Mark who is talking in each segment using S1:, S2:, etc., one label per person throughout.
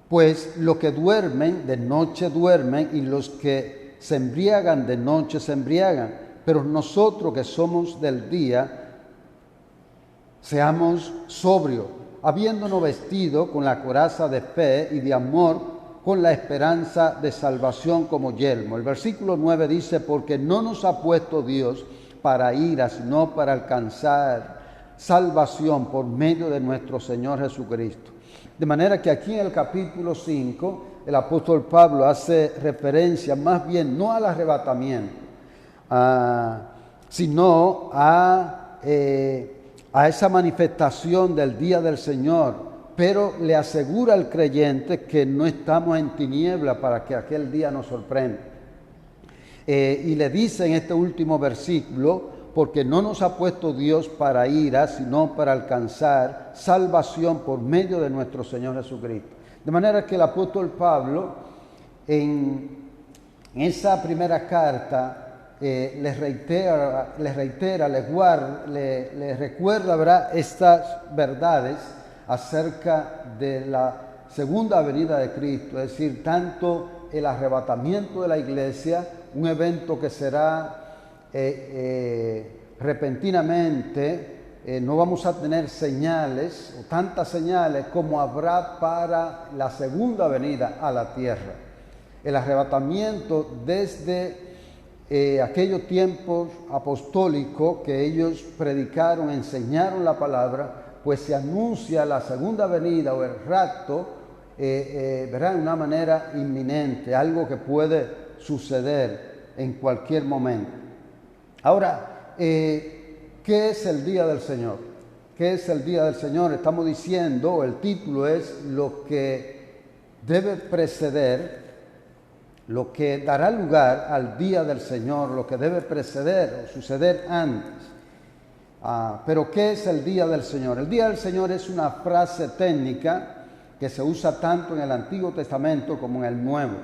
S1: Pues los que duermen de noche duermen, y los que se embriagan de noche se embriagan. Pero nosotros que somos del día, seamos sobrios, habiéndonos vestido con la coraza de fe y de amor, con la esperanza de salvación como yelmo. El versículo 9 dice: porque no nos ha puesto Dios para ira, sino para alcanzar salvación por medio de nuestro Señor Jesucristo. De manera que aquí en el capítulo 5, el apóstol Pablo hace referencia más bien no al arrebatamiento, sino a esa manifestación del día del Señor, pero le asegura al creyente que no estamos en tiniebla para que aquel día nos sorprenda. Y le dice en este último versículo: porque no nos ha puesto Dios para ira, sino para alcanzar salvación por medio de nuestro Señor Jesucristo. De manera que el apóstol Pablo, en esa primera carta, les recuerda, ¿verdad?, estas verdades acerca de la segunda venida de Cristo, es decir, tanto el arrebatamiento de la iglesia, un evento que será repentinamente, no vamos a tener señales o tantas señales como habrá para la segunda venida a la tierra. El arrebatamiento desde aquellos tiempos apostólicos que ellos predicaron, enseñaron la palabra, pues se anuncia la segunda venida o el rapto, verá, de una manera inminente, algo que puede suceder en cualquier momento. Ahora, ¿qué es el día del Señor? ¿Qué es el día del Señor? Estamos diciendo, el título es lo que debe preceder, lo que dará lugar al día del Señor, lo que debe preceder o suceder antes. Pero ¿qué es el día del Señor? El día del Señor es una frase técnica que se usa tanto en el Antiguo Testamento como en el Nuevo,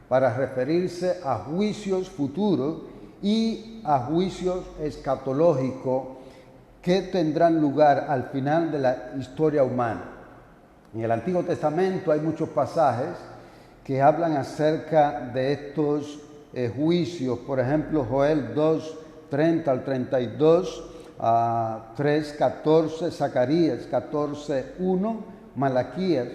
S1: para referirse a juicios futuros y a juicios escatológicos que tendrán lugar al final de la historia humana. En el Antiguo Testamento hay muchos pasajes que hablan acerca de estos juicios. Por ejemplo, Joel 2, 30 al 32, 3, 14, Zacarías 14, 1, Malaquías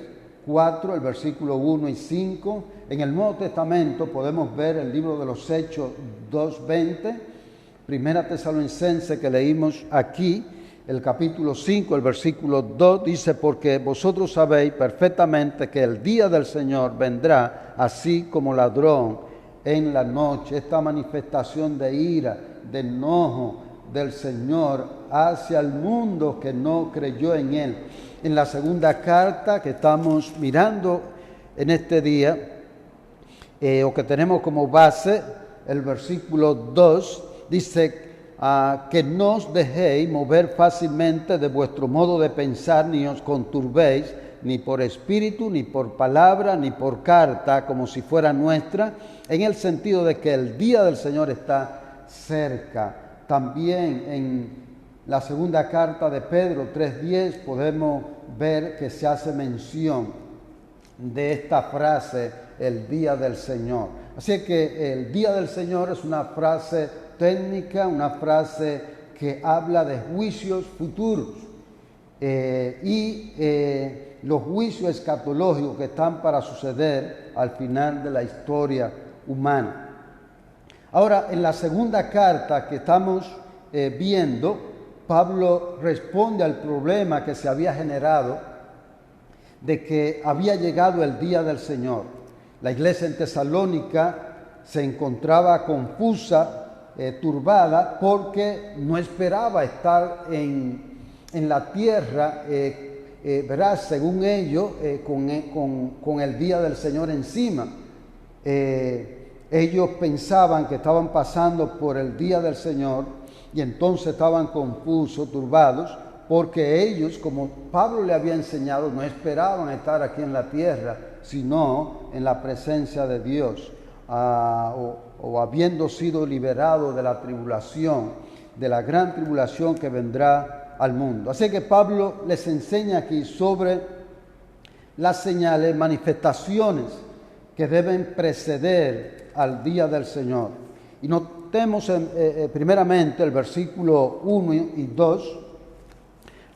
S1: 4, el versículo 1 y 5. En el Nuevo Testamento podemos ver el libro de los Hechos 2:20, Primera Tesalonicense que leímos aquí, el capítulo 5, el versículo 2, dice: porque vosotros sabéis perfectamente que el día del Señor vendrá así como ladrón en la noche. Esta manifestación de ira, de enojo del Señor hacia el mundo que no creyó en Él. En la segunda carta que estamos mirando en este día, o que tenemos como base, el versículo 2, dice: que no os dejéis mover fácilmente de vuestro modo de pensar, ni os conturbéis, ni por espíritu, ni por palabra, ni por carta, como si fuera nuestra, en el sentido de que el día del Señor está cerca. También en la segunda carta de Pedro 3:10 podemos ver que se hace mención de esta frase, el día del Señor. Así que el día del Señor es una frase técnica, una frase que habla de juicios futuros y los juicios escatológicos que están para suceder al final de la historia humana. Ahora, en la segunda carta que estamos viendo, Pablo responde al problema que se había generado de que había llegado el día del Señor. La iglesia en Tesalónica se encontraba confusa, turbada, porque no esperaba estar en la tierra, ¿verdad?, según ellos, con el día del Señor encima. Ellos pensaban que estaban pasando por el día del Señor y entonces estaban confusos, turbados, porque ellos, como Pablo le había enseñado, no esperaban estar aquí en la tierra, sino en la presencia de Dios, o habiendo sido liberados de la tribulación, de la gran tribulación que vendrá al mundo. Así que Pablo les enseña aquí sobre las señales, manifestaciones que deben preceder al día del Señor. Y notemos primeramente el versículo 1 y 2,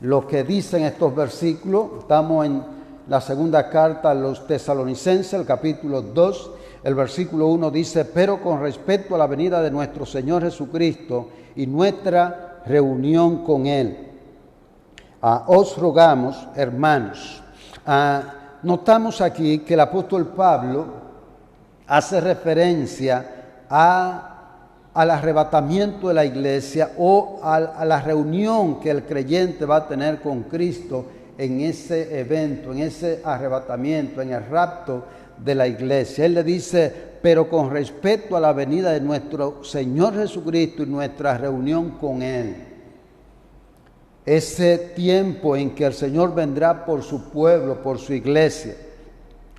S1: lo que dicen estos versículos. Estamos en la segunda carta a los Tesalonicenses, el capítulo 2, el versículo 1 dice: pero con respecto a la venida de nuestro Señor Jesucristo y nuestra reunión con Él, os rogamos, hermanos. Notamos aquí que el apóstol Pablo hace referencia al arrebatamiento de la iglesia o a la reunión que el creyente va a tener con Cristo en ese evento, en ese arrebatamiento, en el rapto de la iglesia. Él le dice: pero con respecto a la venida de nuestro Señor Jesucristo y nuestra reunión con Él. Ese tiempo en que el Señor vendrá por su pueblo, por su iglesia.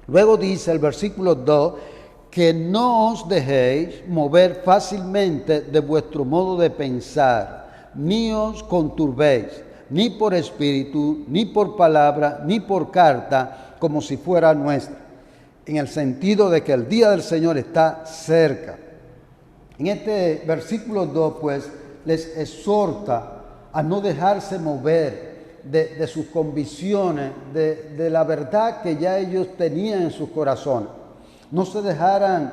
S1: Luego dice el versículo 2, que no os dejéis mover fácilmente de vuestro modo de pensar, ni os conturbéis, ni por espíritu, ni por palabra, ni por carta, como si fuera nuestra. En el sentido de que el día del Señor está cerca. En este versículo 2, pues, les exhorta a no dejarse mover de sus convicciones, de la verdad que ya ellos tenían en sus corazones. No se dejaran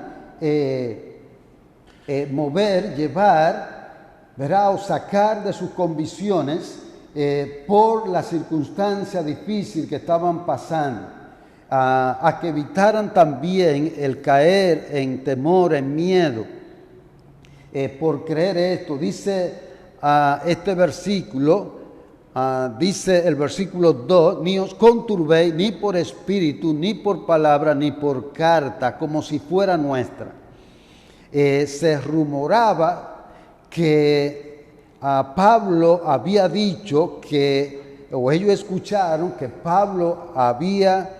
S1: mover, llevar, ¿verdad?, o sacar de sus convicciones por la circunstancia difícil que estaban pasando. A que evitaran también el caer en temor, en miedo, por creer esto. Dice este versículo, dice el versículo 2, ni os conturbéis ni por espíritu, ni por palabra, ni por carta, como si fuera nuestra. Se rumoraba que Pablo había dicho o ellos escucharon que Pablo había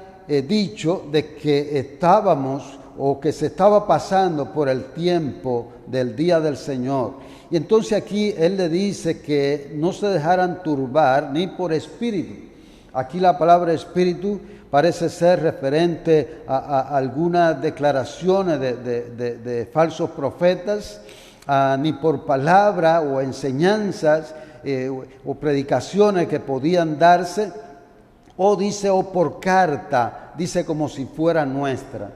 S1: dicho de que estábamos o que se estaba pasando por el tiempo del día del Señor. Y entonces aquí él le dice que no se dejaran turbar ni por espíritu. Aquí la palabra espíritu parece ser referente a algunas declaraciones de falsos profetas, ni por palabra o enseñanzas o predicaciones que podían darse, o dice o por carta, dice como si fuera nuestra,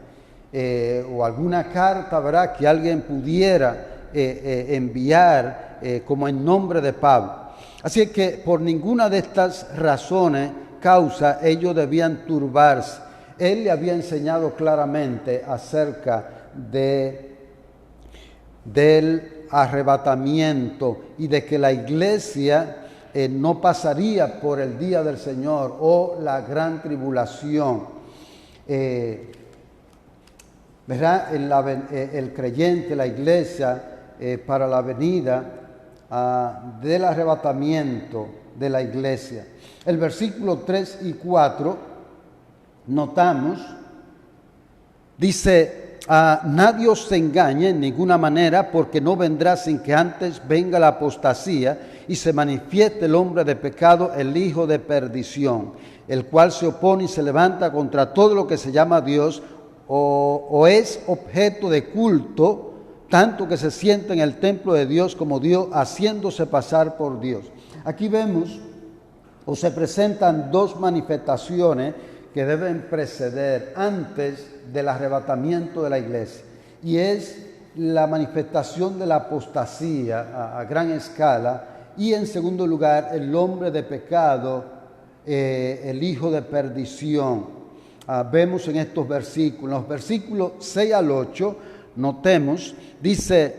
S1: o alguna carta, ¿verdad?, que alguien pudiera enviar como en nombre de Pablo. Así que por ninguna de estas razones, causa, ellos debían turbarse. Él le había enseñado claramente acerca del arrebatamiento y de que la iglesia no pasaría por el día del Señor o la gran tribulación. ¿Verdad? El creyente, la iglesia, para la venida del arrebatamiento de la iglesia. El versículo 3 y 4, notamos, dice: nadie os engañe en ninguna manera, porque no vendrá sin que antes venga la apostasía y se manifieste el hombre de pecado, el hijo de perdición, el cual se opone y se levanta contra todo lo que se llama Dios o es objeto de culto, tanto que se sienta en el templo de Dios como Dios, haciéndose pasar por Dios. Aquí vemos o se presentan dos manifestaciones que deben preceder antes del arrebatamiento de la iglesia, y es la manifestación de la apostasía a gran escala, y en segundo lugar el hombre de pecado, el hijo de perdición. Vemos en estos versículos, los versículos 6 al 8, notemos, dice: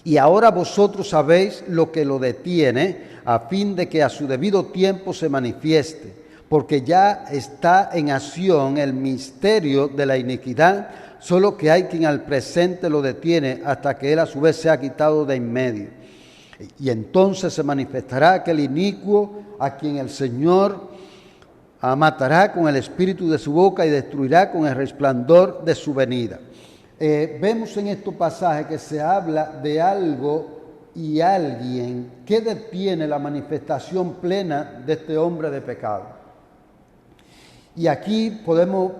S1: y ahora vosotros sabéis lo que lo detiene, a fin de que a su debido tiempo se manifieste, porque ya está en acción el misterio de la iniquidad, solo que hay quien al presente lo detiene hasta que él a su vez sea quitado de en medio. Y entonces se manifestará aquel inicuo a quien el Señor matará con el espíritu de su boca y destruirá con el resplandor de su venida. Vemos en estos pasajes que se habla de algo y alguien que detiene la manifestación plena de este hombre de pecado. Y aquí podemos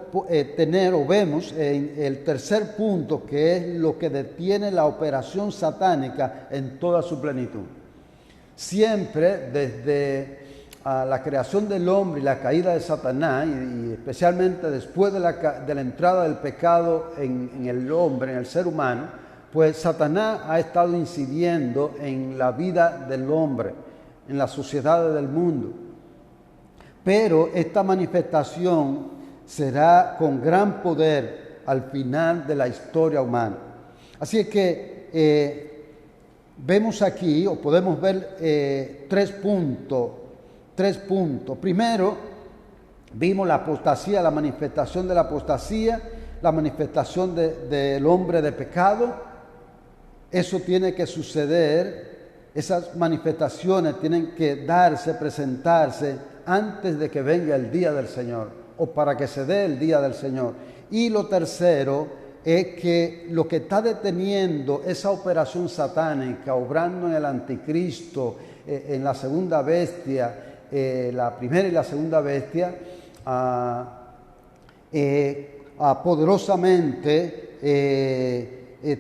S1: tener o vemos en el tercer punto, que es lo que detiene la operación satánica en toda su plenitud. Siempre desde la creación del hombre y la caída de Satanás, y especialmente después de la entrada del pecado en el hombre, en el ser humano, pues Satanás ha estado incidiendo en la vida del hombre, en las sociedades del mundo. Pero esta manifestación será con gran poder al final de la historia humana. Así es que vemos aquí, o podemos ver tres puntos. Primero, vimos la apostasía, la manifestación de la apostasía, la manifestación del hombre de pecado. Eso tiene que suceder, esas manifestaciones tienen que darse, presentarse antes de que venga el día del Señor, o para que se dé el día del Señor. Y lo tercero es que lo que está deteniendo esa operación satánica, obrando en el anticristo, en la segunda bestia, la primera y la segunda bestia, poderosamente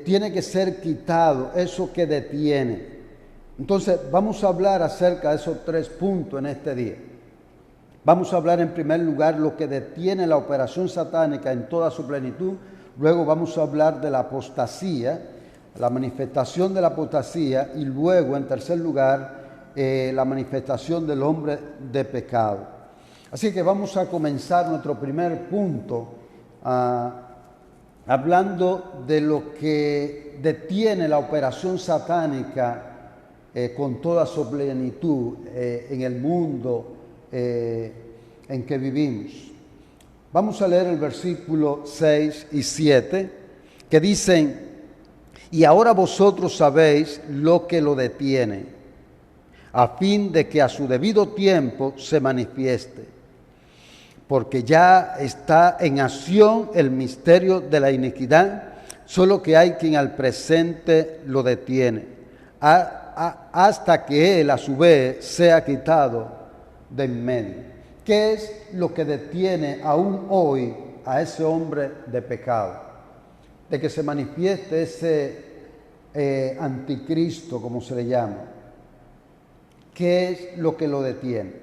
S1: tiene que ser quitado, eso que detiene. Entonces vamos a hablar acerca de esos tres puntos en este día. Vamos a hablar en primer lugar lo que detiene la operación satánica en toda su plenitud. Luego vamos a hablar de la apostasía, la manifestación de la apostasía, y luego en tercer lugar la manifestación del hombre de pecado. Así que vamos a comenzar nuestro primer punto hablando de lo que detiene la operación satánica con toda su plenitud en el mundo en que vivimos. Vamos a leer el versículo 6 y 7, que dicen: y ahora vosotros sabéis lo que lo detiene, a fin de que a su debido tiempo se manifieste, porque ya está en acción el misterio de la iniquidad, solo que hay quien al presente lo detiene, hasta que él a su vez sea quitado de en medio. ¿Qué es lo que detiene aún hoy a ese hombre de pecado? De que se manifieste ese anticristo, como se le llama. ¿Qué es lo que lo detiene?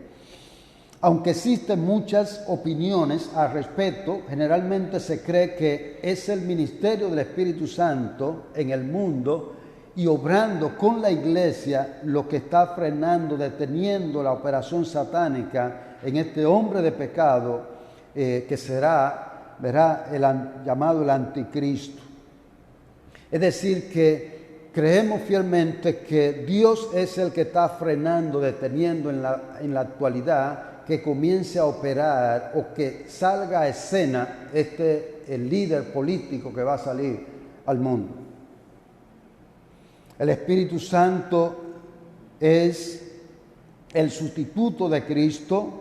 S1: Aunque existen muchas opiniones al respecto, generalmente se cree que es el ministerio del Espíritu Santo en el mundo y obrando con la iglesia lo que está frenando, deteniendo la operación satánica en este hombre de pecado que será llamado el anticristo. Es decir, que creemos fielmente que Dios es el que está frenando, deteniendo en la actualidad que comience a operar o que salga a escena el líder político que va a salir al mundo. El Espíritu Santo es el sustituto de Cristo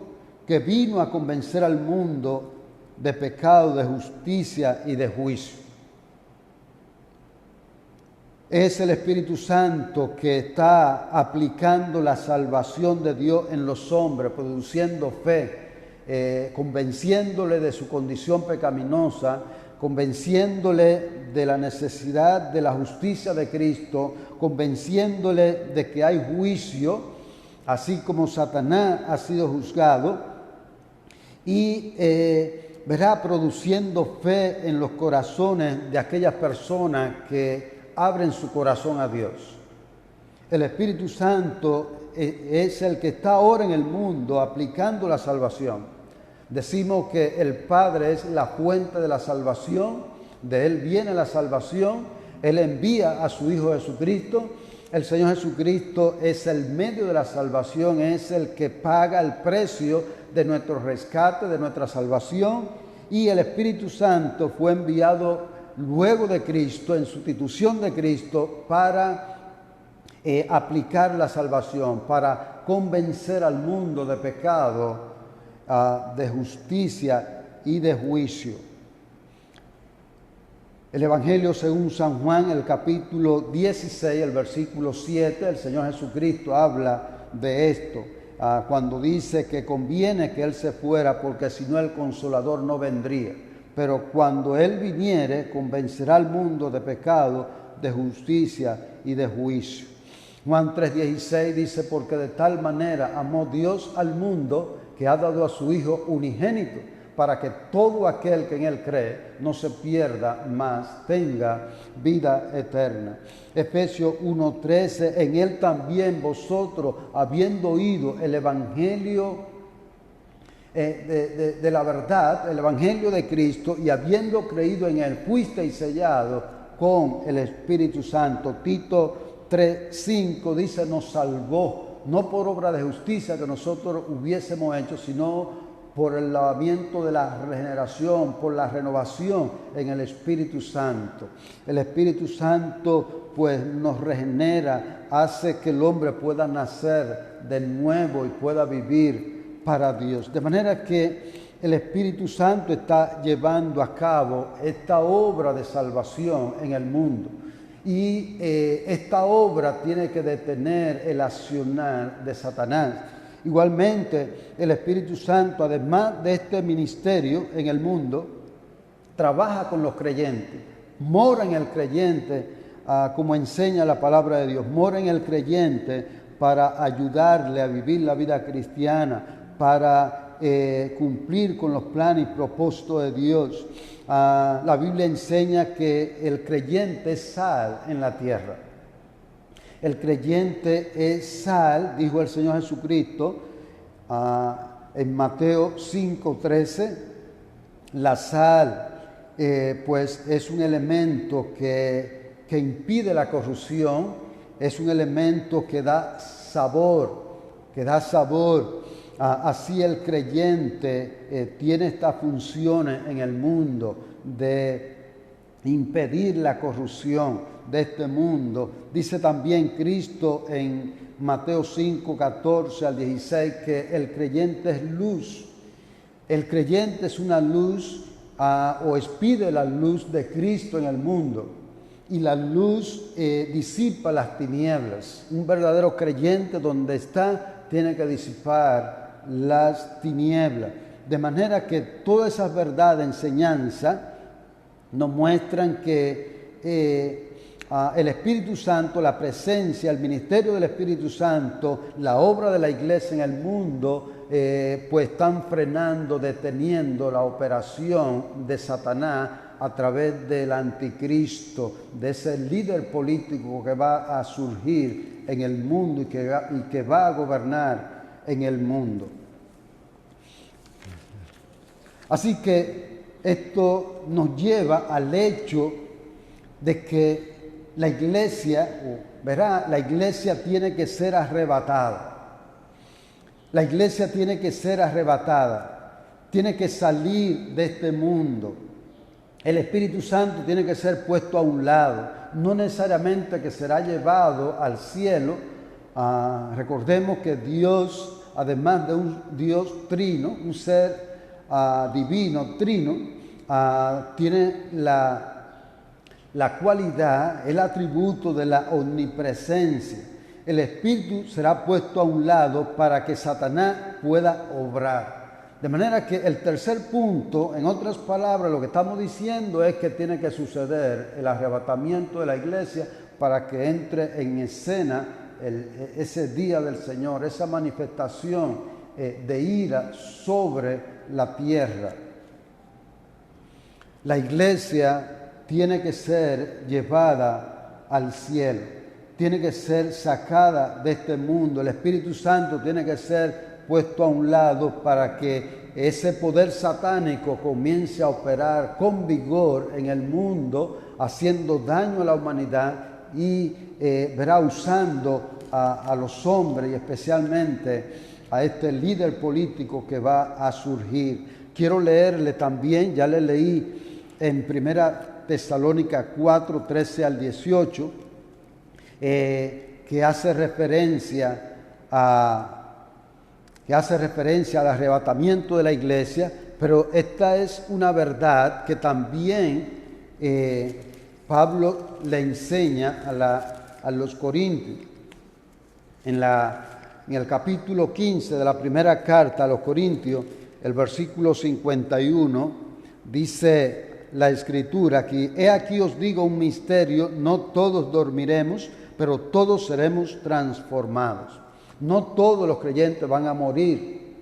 S1: que vino a convencer al mundo de pecado, de justicia y de juicio. Es el Espíritu Santo que está aplicando la salvación de Dios en los hombres, produciendo fe, convenciéndole de su condición pecaminosa, convenciéndole de la necesidad de la justicia de Cristo, convenciéndole de que hay juicio, así como Satanás ha sido juzgado, y produciendo fe en los corazones de aquellas personas que abren su corazón a Dios. El Espíritu Santo es el que está ahora en el mundo aplicando la salvación. Decimos que el Padre es la fuente de la salvación, de Él viene la salvación, Él envía a su Hijo Jesucristo. El Señor Jesucristo es el medio de la salvación, es el que paga el precio de nuestro rescate, de nuestra salvación, y el Espíritu Santo fue enviado luego de Cristo, en sustitución de Cristo, para aplicar la salvación, para convencer al mundo de pecado, de justicia y de juicio. El Evangelio según San Juan, el capítulo 16, el versículo 7, el Señor Jesucristo habla de esto. cuando dice que conviene que Él se fuera, porque si no el Consolador no vendría. Pero cuando Él viniere, convencerá al mundo de pecado, de justicia y de juicio. Juan 3:16 dice, porque de tal manera amó Dios al mundo, que ha dado a su Hijo unigénito, para que todo aquel que en Él cree no se pierda, mas tenga vida eterna. Efesios 1:13, en Él también vosotros, habiendo oído el Evangelio de la verdad, el Evangelio de Cristo, y habiendo creído en Él, fuisteis sellados con el Espíritu Santo. Tito 3:5 dice, nos salvó, no por obra de justicia que nosotros hubiésemos hecho, sino por el lavamiento de la regeneración, por la renovación en el Espíritu Santo. El Espíritu Santo pues nos regenera, hace que el hombre pueda nacer de nuevo y pueda vivir para Dios. De manera que el Espíritu Santo está llevando a cabo esta obra de salvación en el mundo. Y esta obra tiene que detener el accionar de Satanás. Igualmente, el Espíritu Santo, además de este ministerio en el mundo, trabaja con los creyentes, mora en el creyente, como enseña la palabra de Dios, mora en el creyente para ayudarle a vivir la vida cristiana, para cumplir con los planes y propósitos de Dios. La Biblia enseña que el creyente es sal en la tierra. El creyente es sal, dijo el Señor Jesucristo en Mateo 5:13. La sal pues es un elemento que impide la corrupción, es un elemento que da sabor, así el creyente tiene estas funciones en el mundo de impedir la corrupción de este mundo. Dice también Cristo en Mateo 5:14 al 16 que el creyente es luz. El creyente es una luz o expide la luz de Cristo en el mundo. Y la luz disipa las tinieblas. Un verdadero creyente donde está tiene que disipar las tinieblas. De manera que todas esas verdades, enseñanza, nos muestran que el Espíritu Santo, la presencia, el ministerio del Espíritu Santo, la obra de la iglesia en el mundo, pues están frenando, deteniendo la operación de Satanás a través del anticristo, de ese líder político que va a surgir en el mundo y que va a gobernar en el mundo. Así que esto nos lleva al hecho de que la iglesia, la iglesia tiene que ser arrebatada. La iglesia tiene que ser arrebatada, tiene que salir de este mundo. El Espíritu Santo tiene que ser puesto a un lado, no necesariamente que será llevado al cielo. Recordemos que Dios, además de un Dios trino, un ser divino, trino, tiene la cualidad, el atributo de la omnipresencia. El Espíritu será puesto a un lado para que Satanás pueda obrar. De manera que el tercer punto, en otras palabras, lo que estamos diciendo es que tiene que suceder el arrebatamiento de la iglesia para que entre en escena ese día del Señor, esa manifestación de ira sobre la tierra. La iglesia tiene que ser llevada al cielo, tiene que ser sacada de este mundo. El Espíritu Santo tiene que ser puesto a un lado para que ese poder satánico comience a operar con vigor en el mundo, haciendo daño a la humanidad y usando a los hombres y especialmente a este líder político que va a surgir. Quiero leerle también, ya le leí en 1 Tesalónica 4, 13 al 18, que hace referencia al arrebatamiento de la iglesia, pero esta es una verdad que también Pablo le enseña a los corintios. En la En el capítulo 15 de la primera carta a los Corintios, el versículo 51, dice la Escritura aquí: he aquí os digo un misterio, no todos dormiremos, pero todos seremos transformados. No todos los creyentes van a morir,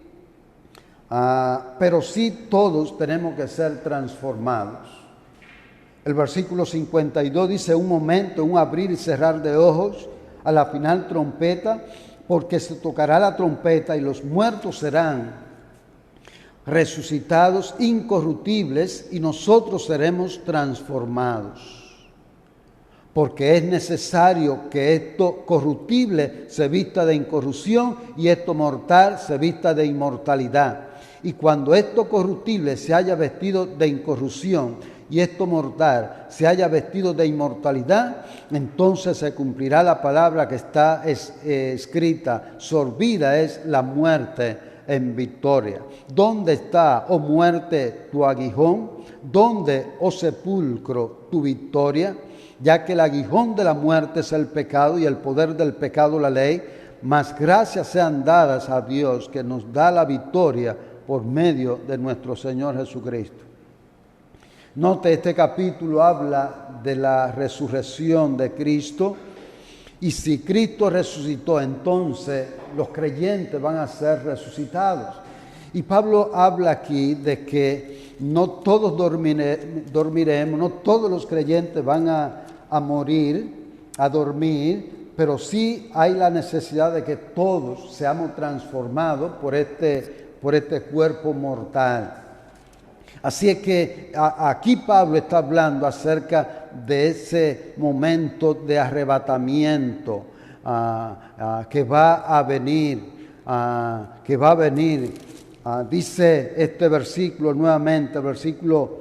S1: pero sí todos tenemos que ser transformados. El versículo 52 dice: un momento, un abrir y cerrar de ojos, a la final trompeta, porque se tocará la trompeta y los muertos serán resucitados incorruptibles y nosotros seremos transformados. Porque es necesario que esto corruptible se vista de incorrupción y esto mortal se vista de inmortalidad. Y cuando esto corruptible se haya vestido de incorrupción y esto mortal se haya vestido de inmortalidad, entonces se cumplirá la palabra que está escrita: sorbida es la muerte en victoria. ¿Dónde está, oh muerte, tu aguijón? ¿Dónde, oh sepulcro, tu victoria? Ya que el aguijón de la muerte es el pecado y el poder del pecado la ley, mas gracias sean dadas a Dios que nos da la victoria por medio de nuestro Señor Jesucristo. Note, este capítulo habla de la resurrección de Cristo, y si Cristo resucitó, entonces los creyentes van a ser resucitados. Y Pablo habla aquí de que no todos dormiremos, no todos los creyentes van a morir, a dormir, pero sí hay la necesidad de que todos seamos transformados por este cuerpo mortal. Así es que aquí Pablo está hablando acerca de ese momento de arrebatamiento que va a venir. Dice este versículo nuevamente, versículo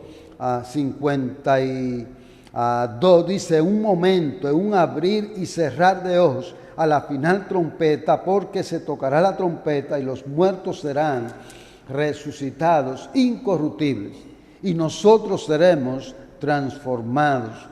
S1: 52, dice: un momento, un abrir y cerrar de ojos, a la final trompeta, porque se tocará la trompeta y los muertos serán resucitados incorruptibles y nosotros seremos transformados.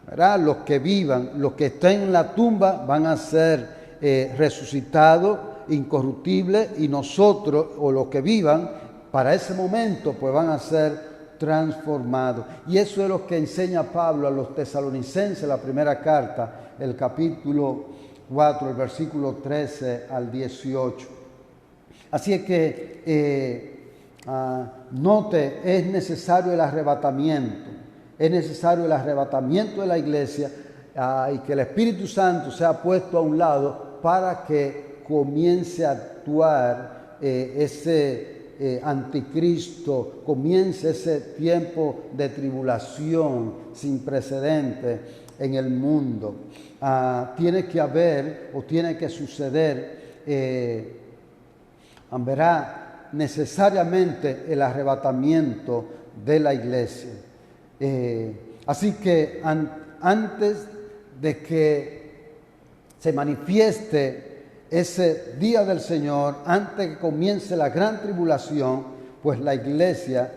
S1: ¿Verdad? Los que vivan, los que estén en la tumba van a ser resucitados incorruptibles, y nosotros, o los que vivan para ese momento, pues van a ser transformados. Y eso es lo que enseña Pablo a los tesalonicenses, la primera carta, el capítulo 4, el versículo 13 al 18. Así es que note, es necesario el arrebatamiento, de la iglesia, y que el Espíritu Santo sea puesto a un lado para que comience a actuar ese anticristo, comience ese tiempo de tribulación sin precedentes en el mundo. Tiene que haber, o tiene que suceder, verá, necesariamente el arrebatamiento de la iglesia. Así que antes de que se manifieste ese día del Señor, antes de que comience la gran tribulación, pues la iglesia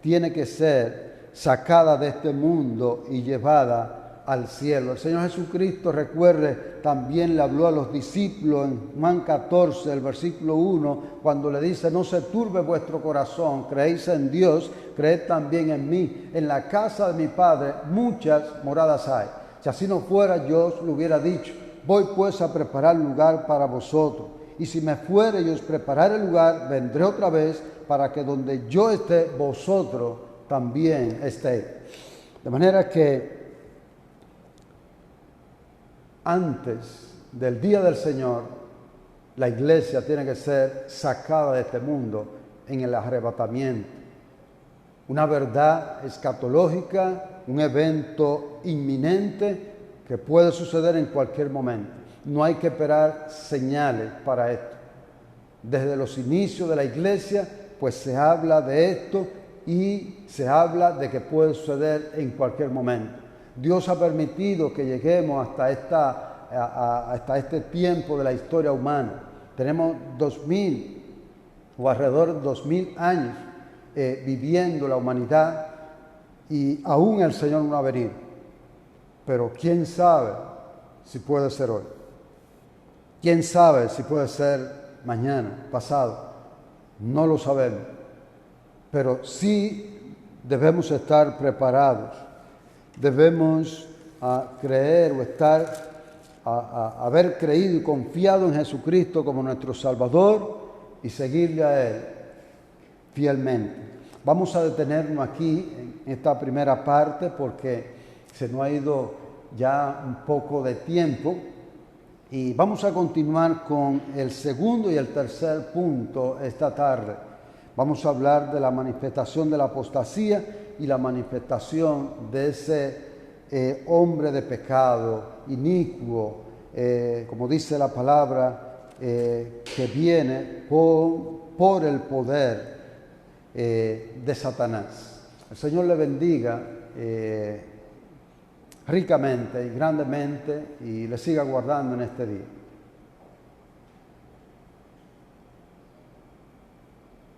S1: tiene que ser sacada de este mundo y llevada al cielo. El Señor Jesucristo, recuerde, también le habló a los discípulos en Juan 14, el versículo 1, cuando le dice: no se turbe vuestro corazón, creéis en Dios, creed también en mí. En la casa de mi Padre muchas moradas hay. Si así no fuera, yo os lo hubiera dicho. Voy pues a preparar lugar para vosotros. Y si me fuere y os preparare el lugar, vendré otra vez, para que donde yo esté, vosotros también estéis. De manera que antes del día del Señor, la iglesia tiene que ser sacada de este mundo en el arrebatamiento. Una verdad escatológica, un evento inminente que puede suceder en cualquier momento. No hay que esperar señales para esto. Desde los inicios de la iglesia, pues se habla de esto y se habla de que puede suceder en cualquier momento. Dios ha permitido que lleguemos hasta este tiempo de la historia humana. Tenemos 2000 o alrededor de 2000 años viviendo la humanidad, y aún el Señor no ha venido. Pero quién sabe si puede ser hoy. Quién sabe si puede ser mañana, pasado, no lo sabemos, pero sí debemos estar preparados, debemos creer o haber creído y confiado en Jesucristo como nuestro Salvador y seguirle a Él fielmente. Vamos a detenernos aquí en esta primera parte porque se nos ha ido ya un poco de tiempo y vamos a continuar con el segundo y el tercer punto esta tarde. Vamos a hablar de la manifestación de la apostasía y la manifestación de ese hombre de pecado, inicuo, como dice la palabra, que viene por el poder de Satanás. El Señor le bendiga ricamente y grandemente y le siga guardando en este día.